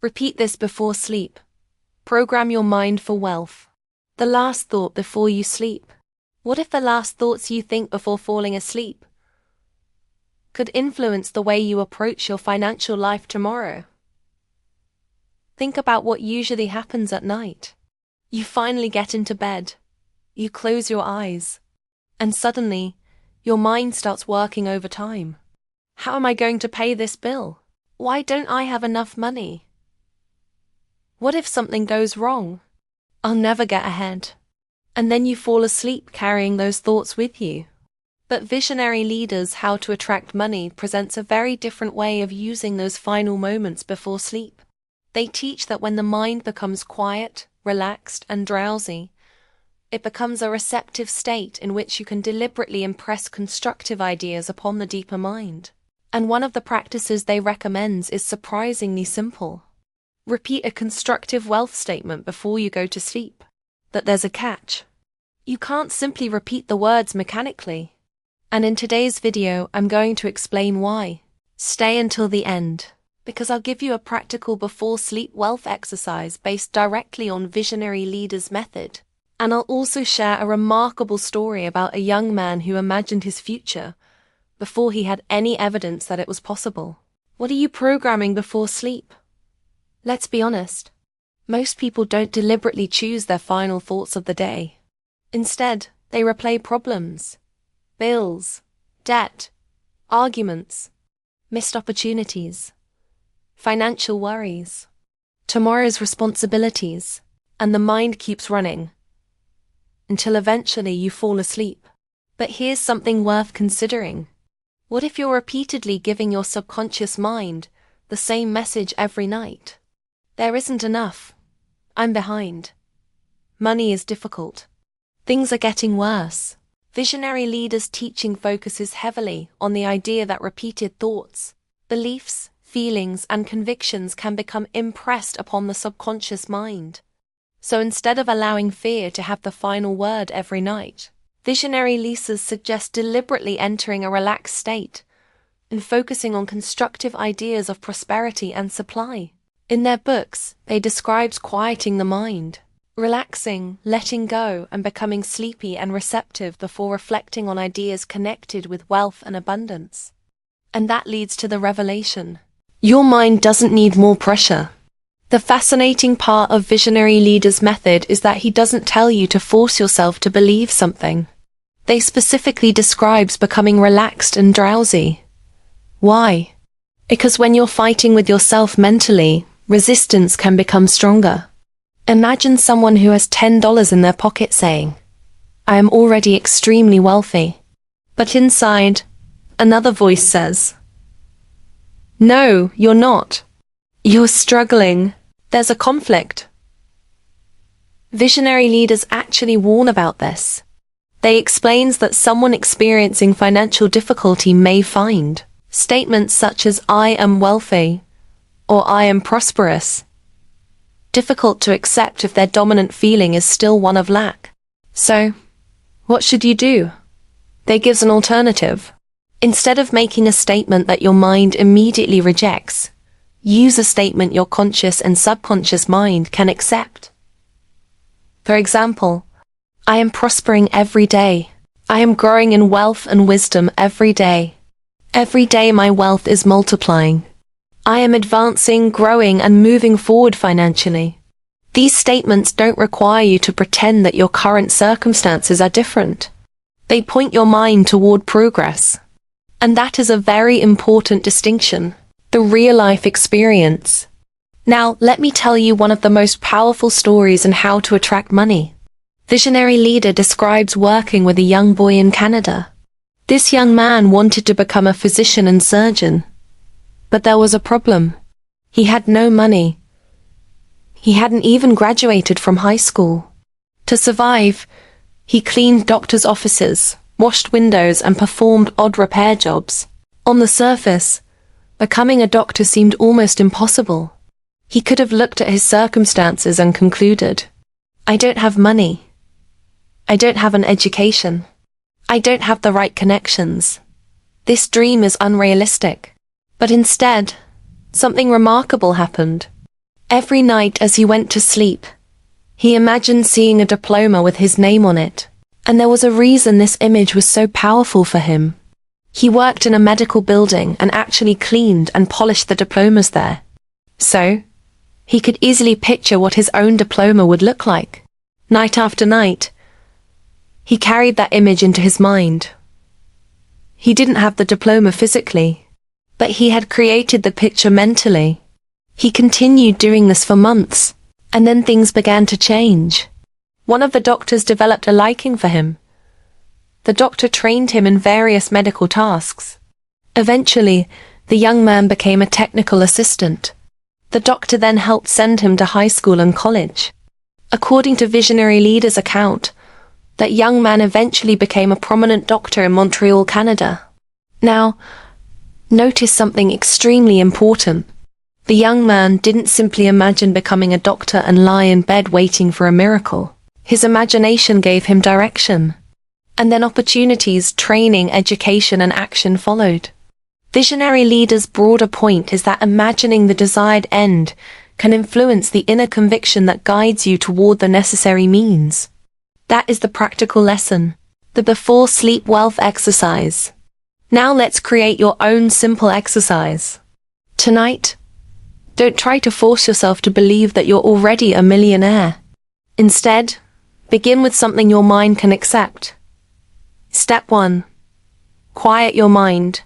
Repeat this before sleep. Program your mind for wealth. The last thought before you sleep. What if the last thoughts you think before falling asleep could influence the way you approach your financial life tomorrow? Think about what usually happens at night. You finally get into bed. You close your eyes. And suddenly, your mind starts working overtime. How am I going to pay this bill? Why don't I have enough money? What if something goes wrong? I'll never get ahead. And then you fall asleep carrying those thoughts with you. But Visionary Leaders How to Attract Money presents a very different way of using those final moments before sleep. They teach that when the mind becomes quiet, relaxed, and drowsy, it becomes a receptive state in which you can deliberately impress constructive ideas upon the deeper mind. And one of the practices they recommend is surprisingly simple. Repeat a constructive wealth statement before you go to sleep. But there's a catch. You can't simply repeat the words mechanically. And in today's video, I'm going to explain why. Stay until the end, because I'll give you a practical before-sleep wealth exercise based directly on Visionary Leaders' method. And I'll also share a remarkable story about a young man who imagined his future before he had any evidence that it was possible. What are you programming before sleep? Let's be honest. Most people don't deliberately choose their final thoughts of the day. Instead, they replay problems, bills, debt, arguments, missed opportunities, financial worries, tomorrow's responsibilities, and the mind keeps running until eventually you fall asleep. But here's something worth considering. What if you're repeatedly giving your subconscious mind the same message every night? There isn't enough. I'm behind. Money is difficult. Things are getting worse. Visionary Leaders' teaching focuses heavily on the idea that repeated thoughts, beliefs, feelings, and convictions can become impressed upon the subconscious mind. So instead of allowing fear to have the final word every night, Visionary Leaders suggest deliberately entering a relaxed state and focusing on constructive ideas of prosperity and supply. In their books, they describe quieting the mind, relaxing, letting go, and becoming sleepy and receptive before reflecting on ideas connected with wealth and abundance. And that leads to the revelation. Your mind doesn't need more pressure. The fascinating part of Visionary Leaders' method is that he doesn't tell you to force yourself to believe something. They specifically describe becoming relaxed and drowsy. Why? Because when you're fighting with yourself mentally, resistance can become stronger. Imagine someone who has $10 in their pocket saying, "I am already extremely wealthy." But inside, another voice says, "No, you're not. You're struggling. There's a conflict." Visionary Leaders actually warn about this. They explain that someone experiencing financial difficulty may find statements such as "I am wealthy" or "I am prosperous" difficult to accept if their dominant feeling is still one of lack. So, what should you do? They give an alternative. Instead of making a statement that your mind immediately rejects, use a statement your conscious and subconscious mind can accept. For example, "I am prospering every day. I am growing in wealth and wisdom every day. Every day my wealth is multiplying. I am advancing, growing, and moving forward financially." These statements don't require you to pretend that your current circumstances are different. They point your mind toward progress. And that is a very important distinction. The real-life experience. Now, let me tell you one of the most powerful stories in how to attract money. Visionary Leader describes working with a young boy in Canada. This young man wanted to become a physician and surgeon. But there was a problem. He had no money. He hadn't even graduated from high school. To survive, he cleaned doctors' offices, washed windows, and performed odd repair jobs. On the surface, becoming a doctor seemed almost impossible. He could have looked at his circumstances and concluded, "I don't have money. I don't have an education. I don't have the right connections. This dream is unrealistic." But instead, something remarkable happened. Every night as he went to sleep, he imagined seeing a diploma with his name on it. And there was a reason this image was so powerful for him. He worked in a medical building and actually cleaned and polished the diplomas there. So, he could easily picture what his own diploma would look like. Night after night, he carried that image into his mind. He didn't have the diploma physically, but he had created the picture mentally. He continued doing this for months, and then things began to change. One of the doctors developed a liking for him. The doctor trained him in various medical tasks. Eventually, the young man became a technical assistant. The doctor then helped send him to high school and college. According to Visionary Leader's account, that young man eventually became a prominent doctor in Montreal, Canada. Now, notice something extremely important. The young man didn't simply imagine becoming a doctor and lie in bed waiting for a miracle. His imagination gave him direction. And then opportunities, training, education, and action followed. Visionary Leader's broader point is that imagining the desired end can influence the inner conviction that guides you toward the necessary means. That is the practical lesson, the before sleep wealth exercise. Now let's create your own simple exercise. Tonight, don't try to force yourself to believe that you're already a millionaire. Instead, begin with something your mind can accept. Step 1. Quiet your mind.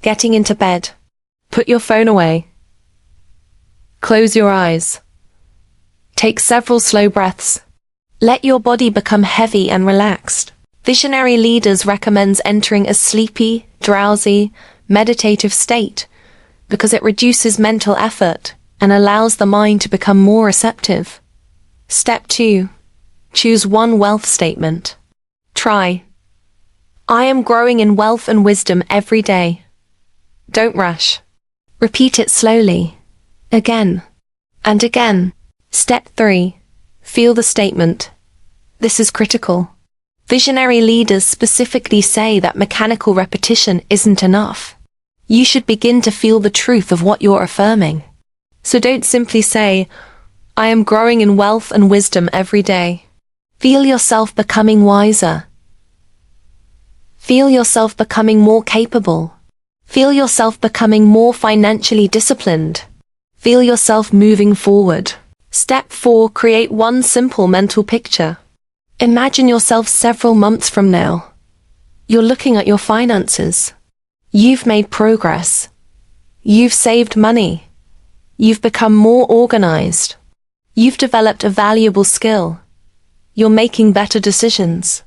Getting into bed. Put your phone away. Close your eyes. Take several slow breaths. Let your body become heavy and relaxed. Visionary Leaders recommends entering a sleepy, drowsy, meditative state because it reduces mental effort and allows the mind to become more receptive. Step 2. Choose one wealth statement. Try. I am growing in wealth and wisdom every day. Don't rush. Repeat it slowly. Again. And again. Step 3. Feel the statement. This is critical. Visionary Leaders specifically say that mechanical repetition isn't enough. You should begin to feel the truth of what you're affirming. So don't simply say, I am growing in wealth and wisdom every day. Feel yourself becoming wiser. Feel yourself becoming more capable. Feel yourself becoming more financially disciplined. Feel yourself moving forward. Step 4. Create one simple mental picture. Imagine yourself several months from now. You're looking at your finances. You've made progress. You've saved money. You've become more organized. You've developed a valuable skill. You're making better decisions.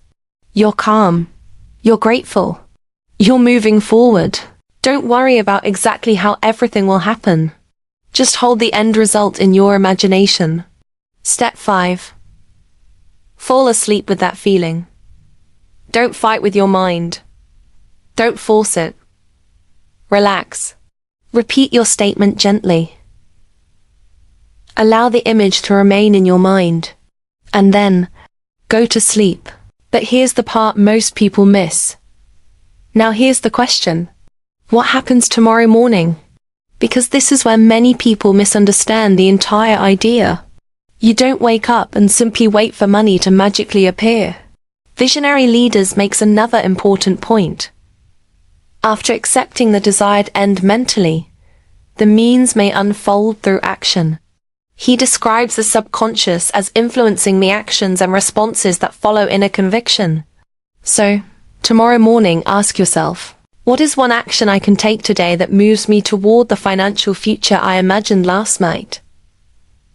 You're calm. You're grateful. You're moving forward. Don't worry about exactly how everything will happen. Just hold the end result in your imagination. Step 5. Fall asleep with that feeling. Don't fight with your mind. Don't force it. Relax. Repeat your statement gently. Allow the image to remain in your mind. And then, go to sleep. But here's the part most people miss. Now here's the question. What happens tomorrow morning? Because this is where many people misunderstand the entire idea. You don't wake up and simply wait for money to magically appear. Visionary Leaders makes another important point. After accepting the desired end mentally, the means may unfold through action. He describes the subconscious as influencing the actions and responses that follow inner conviction. So, tomorrow morning ask yourself, what is one action I can take today that moves me toward the financial future I imagined last night?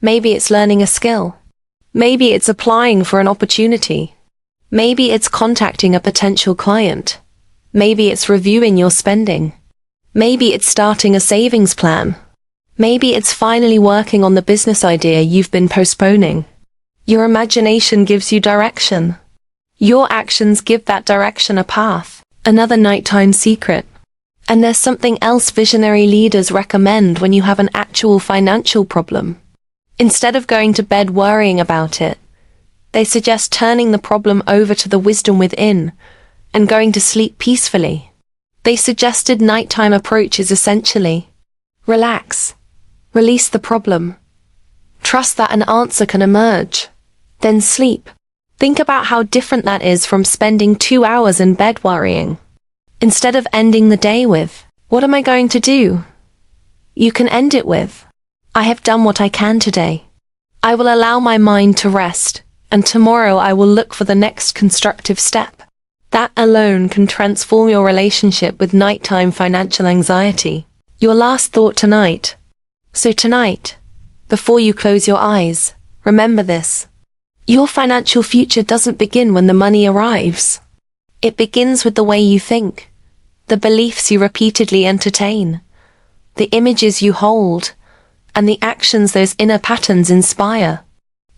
Maybe it's learning a skill. Maybe it's applying for an opportunity. Maybe it's contacting a potential client. Maybe it's reviewing your spending. Maybe it's starting a savings plan. Maybe it's finally working on the business idea you've been postponing. Your imagination gives you direction. Your actions give that direction a path. Another nighttime secret. And there's something else Visionary Leaders recommend when you have an actual financial problem. Instead of going to bed worrying about it, they suggest turning the problem over to the wisdom within and going to sleep peacefully. They suggested nighttime approach is essentially relax, release the problem, Trust that an answer can emerge. Then sleep. Think about how different that is from spending 2 hours in bed worrying. Instead of ending the day with, "What am I going to do?" you can end it with, "I have done what I can today. I will allow my mind to rest, and tomorrow I will look for the next constructive step." That alone can transform your relationship with nighttime financial anxiety. Your last thought tonight. So tonight, before you close your eyes, remember this. Your financial future doesn't begin when the money arrives. It begins with the way you think, the beliefs you repeatedly entertain, the images you hold, and the actions those inner patterns inspire.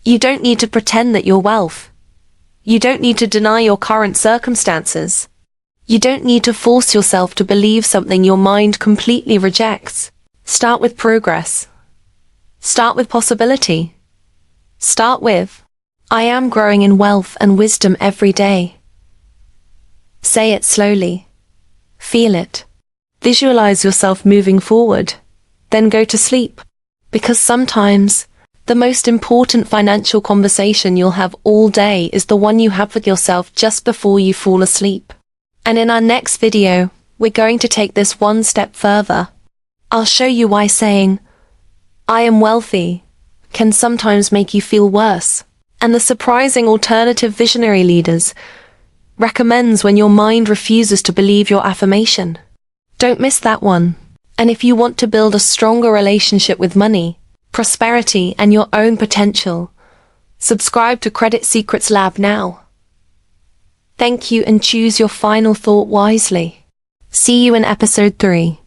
You don't need to pretend that you're wealth. You don't need to deny your current circumstances. You don't need to force yourself to believe something your mind completely rejects. Start with progress. Start with possibility. Start with, "I am growing in wealth and wisdom every day." Say it slowly. Feel it. Visualize yourself moving forward. Then go to sleep. Because sometimes, the most important financial conversation you'll have all day is the one you have with yourself just before you fall asleep. And in our next video, we're going to take this one step further. I'll show you why saying, "I am wealthy," can sometimes make you feel worse, and the surprising alternative visionary leaders recommends when your mind refuses to believe your affirmation. Don't miss that one. And if you want to build a stronger relationship with money, prosperity, and your own potential, subscribe to Credit Secrets Lab now. Thank you, and choose your final thought wisely. See you in episode 3.